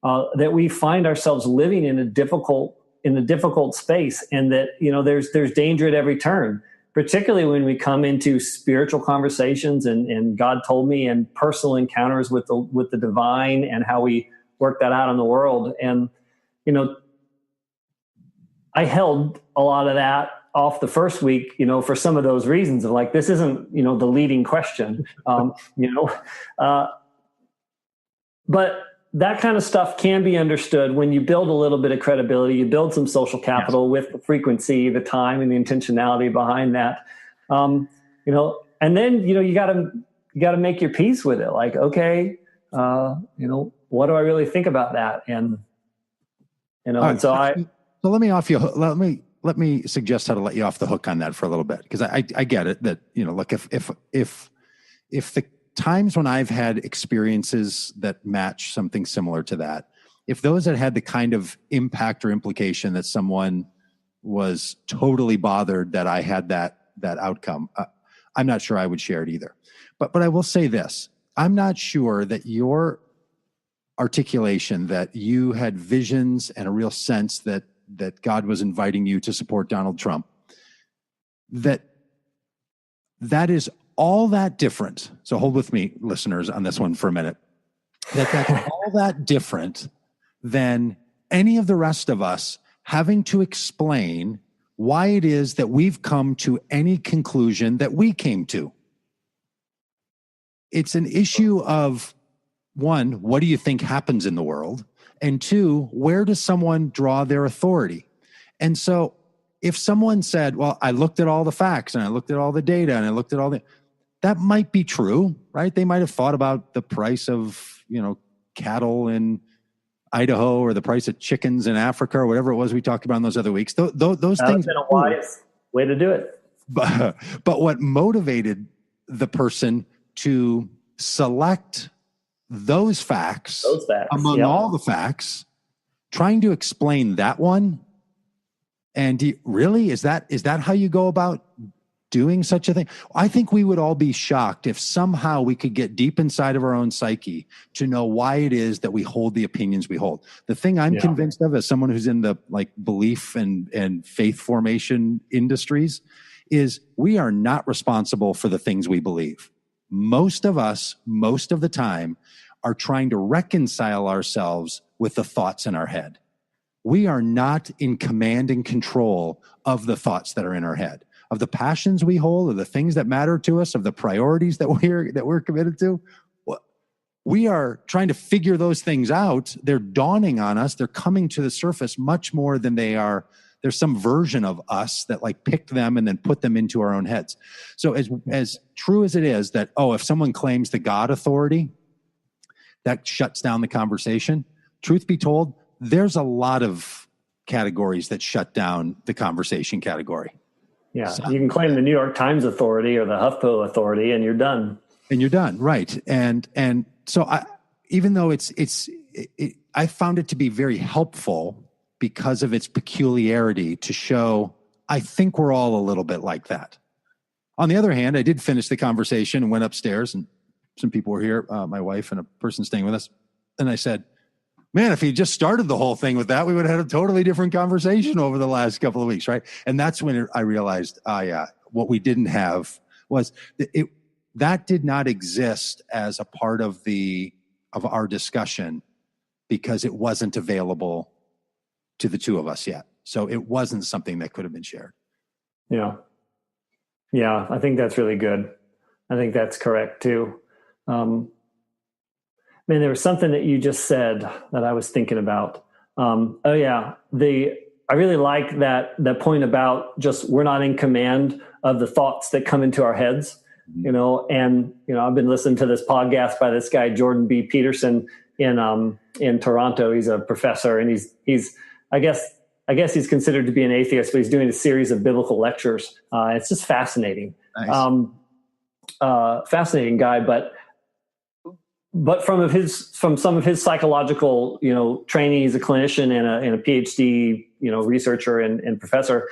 that we find ourselves living in a difficult space, and that, there's danger at every turn, particularly when we come into spiritual conversations and God told me, and personal encounters with the divine and how we work that out in the world. And, I held a lot of that off the first week, for some of those reasons of like, this isn't, the leading question, but that kind of stuff can be understood when you build a little bit of credibility, you build some social capital with the frequency, the time, and the intentionality behind that. And then, you gotta make your peace with it. Like, okay, what do I really think about that? And, and so So let me suggest how to let you off the hook on that for a little bit, because I get it that, look, if the times when I've had experiences that match something similar to that, if those had the kind of impact or implication that someone was totally bothered that I had that outcome, I'm not sure I would share it either. But I will say this: I'm not sure that your articulation that you had visions and a real sense that God was inviting you to support Donald Trump, that is all that different. So hold with me, listeners, on this one for a minute. That's all that different than any of the rest of us having to explain why it is that we've come to any conclusion that we came to. It's an issue of, one, what do you think happens in the world? And two, where does someone draw their authority? And so if someone said, well, I looked at all the facts and I looked at all the data and I looked at that might be true, right? They might have thought about the price of, cattle in Idaho or the price of chickens in Africa or whatever it was we talked about in those other weeks. Those things. Been a wise way to do it. But what motivated the person to select those facts among all the facts, trying to explain that one, and is that how you go about doing such a thing? I think we would all be shocked if somehow we could get deep inside of our own psyche to know why it is that we hold the opinions we hold. The thing I'm convinced of, as someone who's in the belief and faith formation industries, is we are not responsible for the things we believe. Most of us, most of the time, are trying to reconcile ourselves with the thoughts in our head. We are not in command and control of the thoughts that are in our head, of the passions we hold, of the things that matter to us, of the priorities that we're committed to. We are trying to figure those things out. They're dawning on us. They're coming to the surface much more than they are. There's some version of us that picked them and then put them into our own heads. So as true as it is that, if someone claims the God authority, that shuts down the conversation. Truth be told, there's a lot of categories that shut down the conversation category. Yeah, so you can claim the New York Times authority or the HuffPo authority, and you're done. Right? And so even though I found it to be very helpful because of its peculiarity to show, I think we're all a little bit like that. On the other hand, I did finish the conversation and went upstairs, and some people were here, my wife and a person staying with us. And I said, man, if he just started the whole thing with that, we would have had a totally different conversation over the last couple of weeks, right? And that's when I realized, what we didn't have was that did not exist as a part of our discussion because it wasn't available to the two of us yet. So it wasn't something that could have been shared. Yeah. Yeah, I think that's really good. I think that's correct too. There was something that you just said that I was thinking about. I really like that point about just we're not in command of the thoughts that come into our heads. And I've been listening to this podcast by this guy Jordan B. Peterson in Toronto. He's a professor, and he's I guess he's considered to be an atheist, but he's doing a series of biblical lectures. It's just fascinating. Nice. Fascinating guy, but from some of his psychological, training, he's a clinician and a PhD, researcher and professor.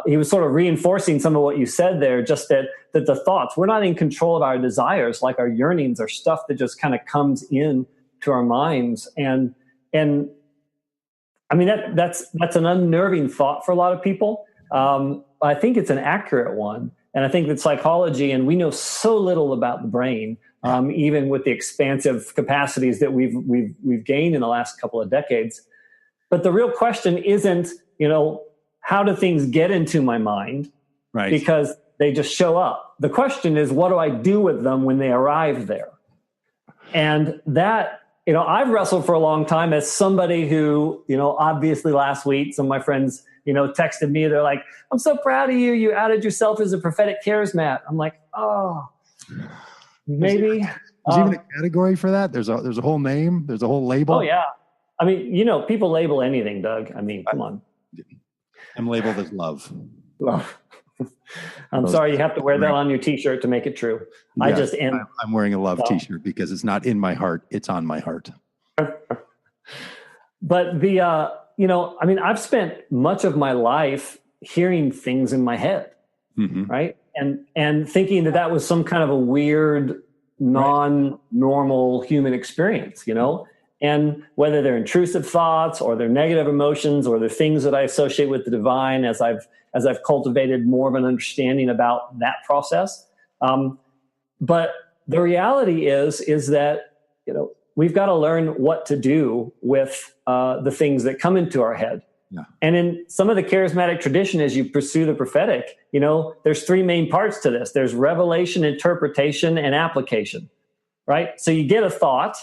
He was sort of reinforcing some of what you said there, just that the thoughts, we're not in control of our desires, like our yearnings are stuff that just kind of comes in to our minds. And I mean, that's an unnerving thought for a lot of people. I think it's an accurate one. And I think that psychology, and we know so little about the brain, even with the expansive capacities that we've gained in the last couple of decades. But the real question isn't, how do things get into my mind? Right. Because they just show up. The question is, what do I do with them when they arrive there? And that, I've wrestled for a long time as somebody who, obviously last week, some of my friends, texted me. They're like, I'm so proud of you. You outed yourself as a prophetic charismat. I'm like, oh, maybe. There's even a category for that. There's a whole name. There's a whole label. Oh, yeah. I mean, people label anything, Doug. I mean, come on. I'm labeled as love. Love. I'm sorry you have to wear that on your T-shirt to make it true. Yeah, I just am. I'm wearing a love T-shirt because it's not in my heart. It's on my heart. But I've spent much of my life hearing things in my head, right? And thinking that was some kind of a weird, non-normal human experience, and whether they're intrusive thoughts or they're negative emotions or they're things that I associate with the divine as I've cultivated more of an understanding about that process. But the reality is that, we've got to learn what to do with the things that come into our head. Yeah. And in some of the charismatic tradition, as you pursue the prophetic, there's three main parts to this. There's revelation, interpretation, and application, right? So you get a thought.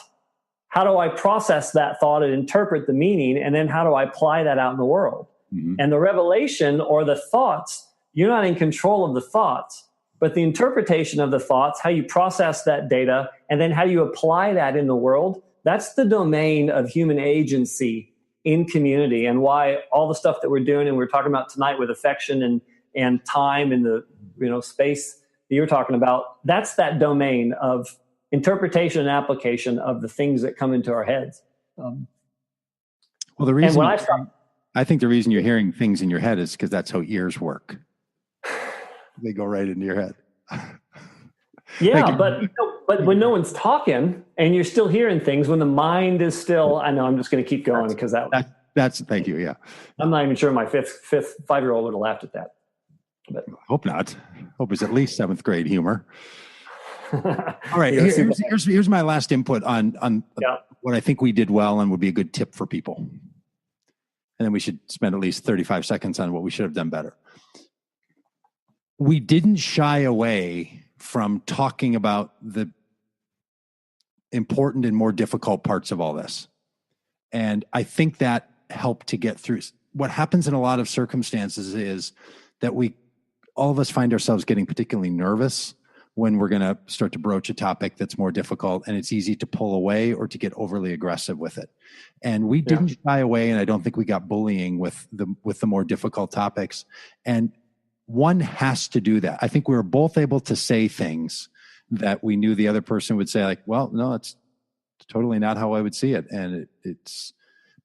How do I process that thought and interpret the meaning? And then how do I apply that out in the world? Mm-hmm. And the revelation or the thoughts, you're not in control of the thoughts, but the interpretation of the thoughts, how you process that data, and then how you apply that in the world, that's the domain of human agency in community, and why all the stuff that we're doing and we're talking about tonight with affection and time and the space that you're talking about, that's that domain of interpretation and application of the things that come into our heads. Well, the reason I think the reason you're hearing things in your head is because that's how ears work. They go right into your head. Yeah, but when no one's talking and you're still hearing things, when the mind is still, I know I'm just going to keep going because that's thank you. Yeah. I'm not even sure my 5-year-old would have laughed at that. But I hope not. Hope it's at least 7th grade humor. All right. Here's my last input on what I think we did well and would be a good tip for people. And then we should spend at least 35 seconds on what we should have done better. We didn't shy away from talking about the important and more difficult parts of all this. And I think that helped to get through. What happens in a lot of circumstances is that all of us find ourselves getting particularly nervous when we're going to start to broach a topic that's more difficult, and it's easy to pull away or to get overly aggressive with it. And we didn't shy away, and I don't think we got bullying with the more difficult topics. And one has to do that. I think we were both able to say things that we knew the other person would say, like, well, no, it's totally not how I would see it. And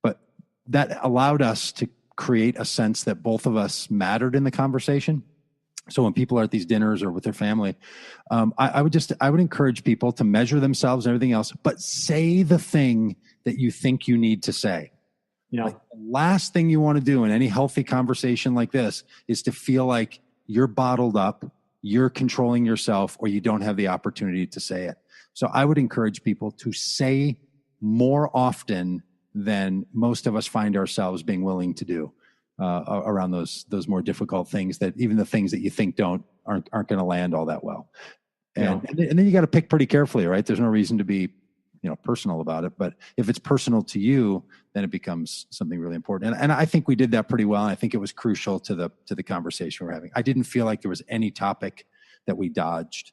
but that allowed us to create a sense that both of us mattered in the conversation. So when people are at these dinners or with their family, I would encourage people to measure themselves and everything else, but say the thing that you think you need to say. Yeah. Like, the last thing you want to do in any healthy conversation like this is to feel like you're bottled up, you're controlling yourself, or you don't have the opportunity to say it. So I would encourage people to say more often than most of us find ourselves being willing to do. Around those more difficult things, that even the things that you think aren't going to land all that well. And then you got to pick pretty carefully, right? There's no reason to be, personal about it, but if it's personal to you, then it becomes something really important. And I think we did that pretty well. And I think it was crucial to the conversation we're having. I didn't feel like there was any topic that we dodged.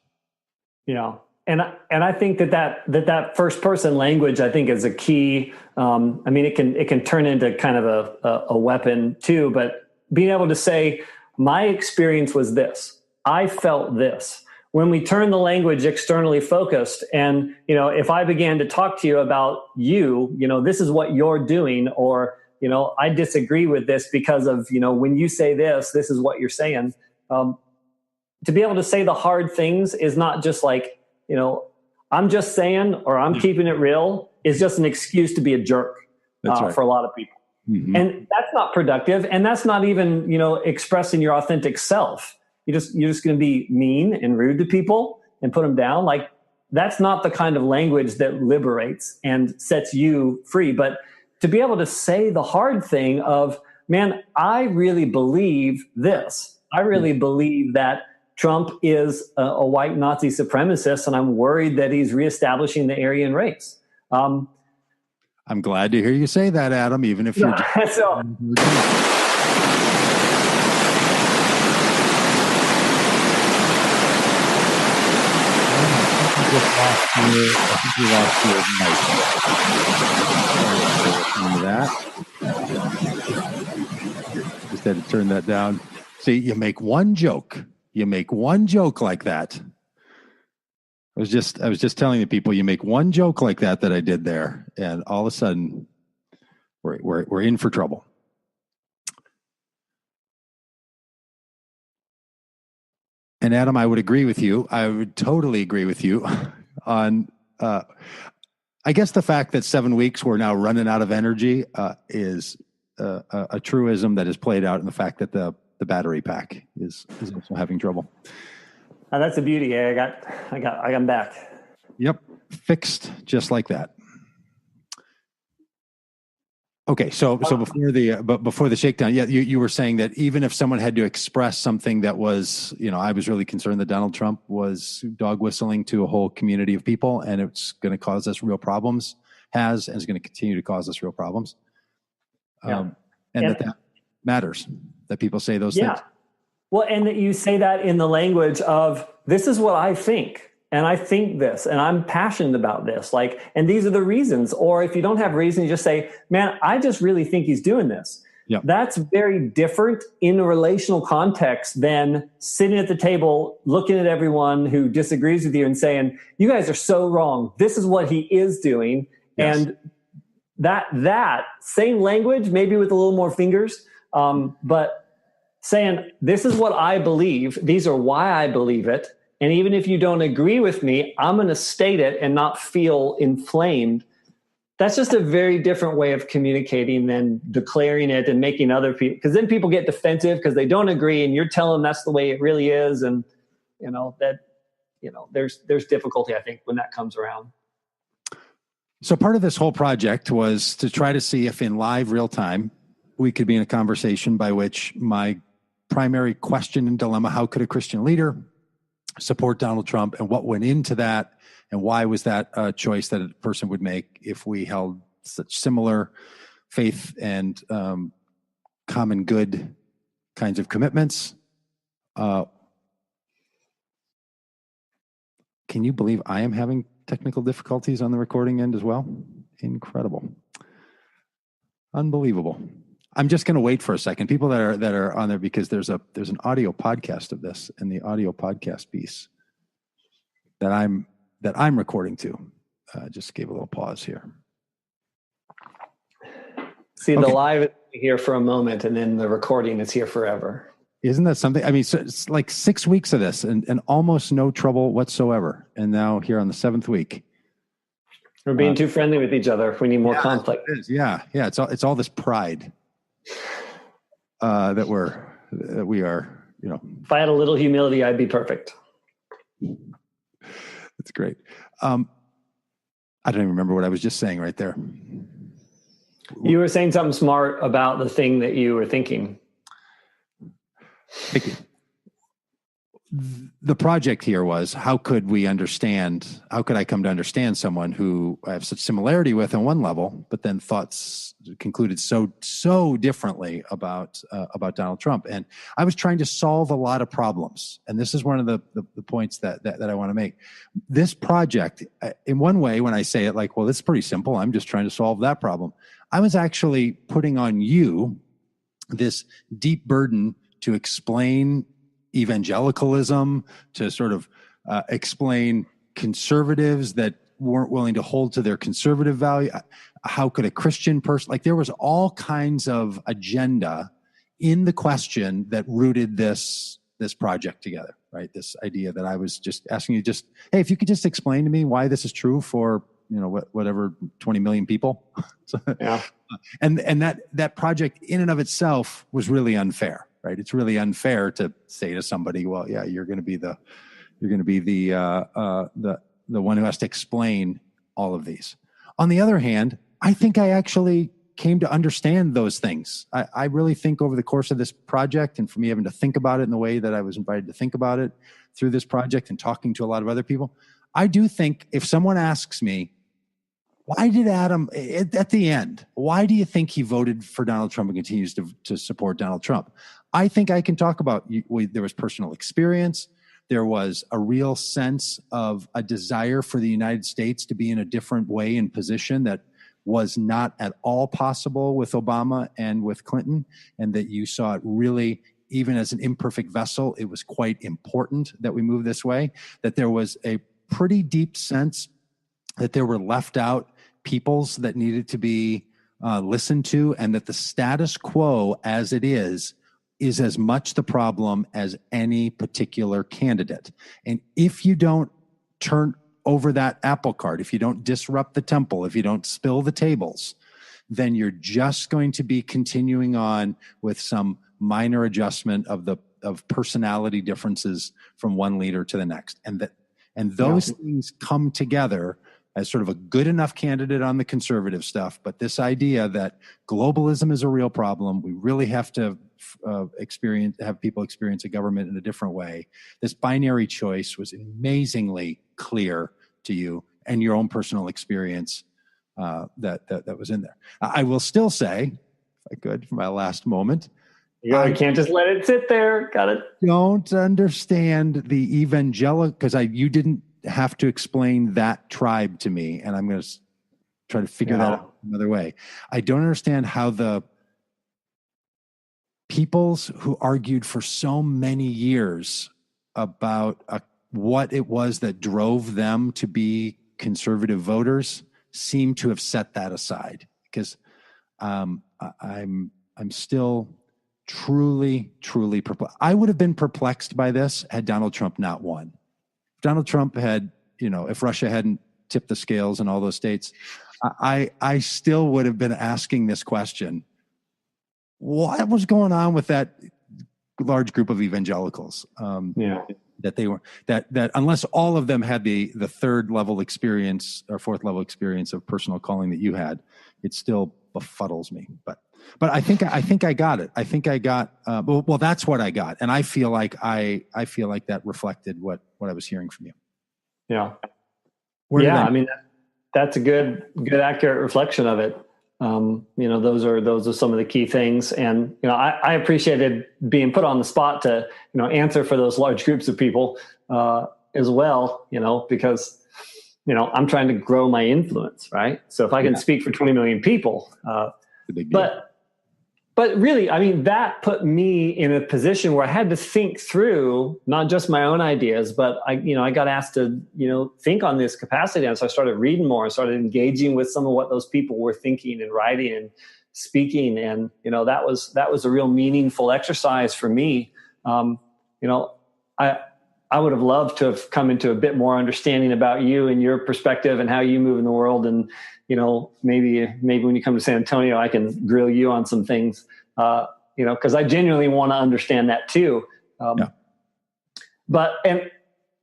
And I think that first person language, I think, is a key. It can turn into kind of a weapon too, but being able to say, my experience was this, I felt this. When we turn the language externally focused, and, if I began to talk to you about this is what you're doing, or, I disagree with this because of, when you say this is what you're saying. To be able to say the hard things is not just like, I'm just saying, or I'm keeping it real, is just an excuse to be a jerk for a lot of people. Mm-hmm. And that's not productive. And that's not even, expressing your authentic self. You're just going to be mean and rude to people and put them down. Like, that's not the kind of language that liberates and sets you free. But to be able to say the hard thing of, man, I really believe this. I really believe that Trump is a white Nazi supremacist, and I'm worried that he's reestablishing the Aryan race. I'm glad to hear you say that, Adam, even if you're... I think we lost your mic. Just had to turn that down. See, you make one joke like that. I was just telling the people, you make one joke like that I did there, and all of a sudden we're in for trouble. And Adam, I would agree with you. I would totally agree with you on, I guess the fact that 7 weeks we're now running out of energy is a truism that is played out in the fact that the battery pack is also having trouble. Oh, that's the beauty. I got them back. Yep, fixed just like that. Okay, so before the shakedown, yeah, you were saying that even if someone had to express something that was, I was really concerned that Donald Trump was dog whistling to a whole community of people, and it's going to cause us real problems, and is going to continue to cause us real problems. And that matters, that people say those things. Well, and that you say that in the language of, this is what I think. And I think this, and I'm passionate about this, and these are the reasons. Or if you don't have reason, you just say, man, I just really think he's doing this. Yep. That's very different in a relational context than sitting at the table, looking at everyone who disagrees with you and saying, you guys are so wrong. This is what he is doing. Yes. And that same language, maybe with a little more fingers, but saying, this is what I believe. These are why I believe it. And even if you don't agree with me, I'm going to state it and not feel inflamed. That's just a very different way of communicating than declaring it and making other people, because then people get defensive because they don't agree and you're telling them that's the way it really is. And, there's difficulty, I think, when that comes around. So part of this whole project was to try to see if in live real time, we could be in a conversation by which my primary question and dilemma, how could a Christian leader support Donald Trump, and what went into that, and why was that a choice that a person would make if we held such similar faith and common good kinds of commitments. Can you believe I am having technical difficulties on the recording end as well? Incredible. Unbelievable. I'm just going to wait for a second. People that are on there, because there's an audio podcast of this, and the audio podcast piece that I'm recording to. Just gave a little pause here. See, the live is here for a moment, and then the recording is here forever. Isn't that something? I mean, so it's like 6 weeks of this, and almost no trouble whatsoever. And now here on the 7th week, we're being too friendly with each other. We need more conflict. Yeah. It's all this pride. That we are, If I had a little humility, I'd be perfect. That's great. I don't even remember what I was just saying right there. You were saying something smart about the thing that you were thinking. Thank you. the project here was, how could I come to understand someone who I have such similarity with on one level, but then concluded so differently about Donald Trump. And I was trying to solve a lot of problems. And this is one of the points that I want to make. This project, in one way, when I say it like, well, it's pretty simple, I'm just trying to solve that problem, I was actually putting on you this deep burden to explain evangelicalism, to sort of explain conservatives that weren't willing to hold to their conservative value. How could a Christian person, like, there was all kinds of agenda in the question that rooted this project together, right? This idea that I was just asking you, hey, if you could just explain to me why this is true for, whatever, 20 million people. Yeah. And that project in and of itself was really unfair, right? It's really unfair to say to somebody, well, yeah, you're going to be the one who has to explain all of these. On the other hand, I think I actually came to understand those things. I really think over the course of this project, and for me having to think about it in the way that I was invited to think about it through this project and talking to a lot of other people, I do think if someone asks me, why did Adam, at the end, why do you think he voted for Donald Trump and continues to support Donald Trump? I think I can talk about, there was personal experience. There was a real sense of a desire for the United States to be in a different way and position that was not at all possible with Obama and with Clinton, and that you saw it really, even as an imperfect vessel, it was quite important that we move this way, that there was a pretty deep sense that there were left out peoples that needed to be listened to, and that the status quo as it is as much the problem as any particular candidate. And if you don't turn over that apple cart, if you don't disrupt the temple, if you don't spill the tables, then you're just going to be continuing on with some minor adjustment of personality differences from one leader to the next. And those things come together as sort of a good enough candidate on the conservative stuff. But this idea that globalism is a real problem, we really have to have people experience a government in a different way. This binary choice was amazingly clear to you, and your own personal experience that was in there. I will still say, if I could, for my last moment, I can't just let it sit there. Got it. Don't understand the evangelical, because you didn't have to explain that tribe to me, and I'm going to try to figure that out another way. I don't understand how the peoples who argued for so many years about what it was that drove them to be conservative voters seem to have set that aside, because I'm still truly perplexed. I would have been perplexed by this had Donald Trump not won. If Donald Trump had, if Russia hadn't tipped the scales in all those states, I still would have been asking this question: what was going on with that large group of evangelicals? That unless all of them had the third level experience or fourth level experience of personal calling that you had, it still befuddles me. But I think I got it. I think I got well. That's what I got, and I feel like that reflected what I was hearing from you. Yeah, I mean, that's a good accurate reflection of it. Those are some of the key things, and I appreciated being put on the spot to answer for those large groups of people as well. Because I'm trying to grow my influence, right? So if I can speak for 20 million people, but really, I mean, that put me in a position where I had to think through not just my own ideas, but I got asked to, think on this capacity. And so I started reading more and started engaging with some of what those people were thinking and writing and speaking. And, that was a real meaningful exercise for me. I would have loved to have come into a bit more understanding about you and your perspective and how you move in the world. And, maybe when you come to San Antonio, I can grill you on some things, because I genuinely want to understand that too. But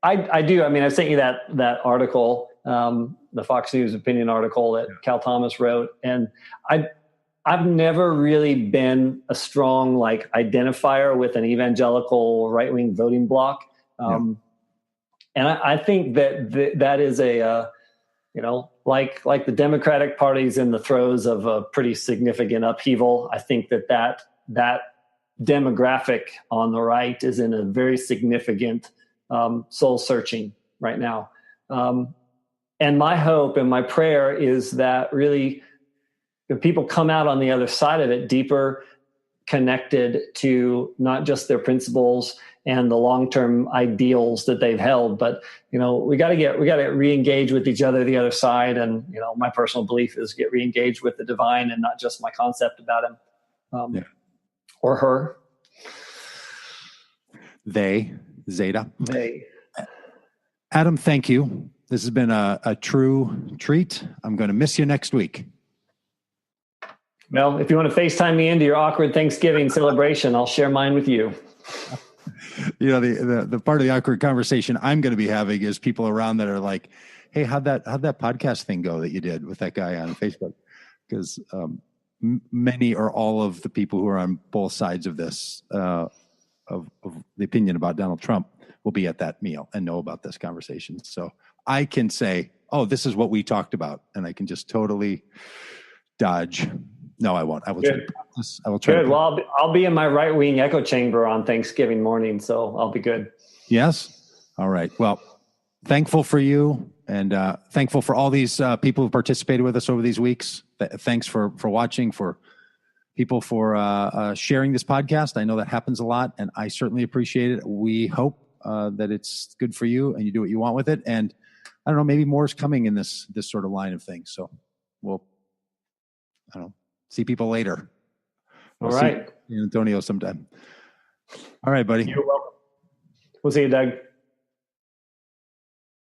I do. I mean, I sent you that article, the Fox News opinion article that Cal Thomas wrote, and I've never really been a strong identifier with an evangelical right-wing voting bloc. And I think that is like the Democratic Party's in the throes of a pretty significant upheaval. I think that demographic on the right is in a very significant soul searching right now. And my hope and my prayer is that really if people come out on the other side of it deeper, connected to not just their principles and the long-term ideals that they've held, but we got to re-engage with each other the other side. And my personal belief is get re-engaged with the divine and not just my concept about him or her. Zeta. Adam, thank you. This has been a true treat. I'm going to miss you next week. Well, if you want to FaceTime me into your awkward Thanksgiving celebration, I'll share mine with you. The part of the awkward conversation I'm going to be having is people around that are like, "Hey, how'd that podcast thing go that you did with that guy on Facebook?" Because many or all of the people who are on both sides of this of the opinion about Donald Trump will be at that meal and know about this conversation. So I can say, "Oh, this is what we talked about," and I can just totally dodge. No, I won't. I will try to practice. I will try. Good. Well, I'll be in my right wing echo chamber on Thanksgiving morning, so I'll be good. Yes. All right. Well, thankful for you, and thankful for all these people who participated with us over these weeks. Thanks for watching, for people for sharing this podcast. I know that happens a lot, and I certainly appreciate it. We hope that it's good for you, and you do what you want with it. And I don't know, maybe more is coming in this sort of line of things. So we'll, see people later. All right. See you in Antonio sometime. All right, buddy. You're welcome. We'll see you, Doug.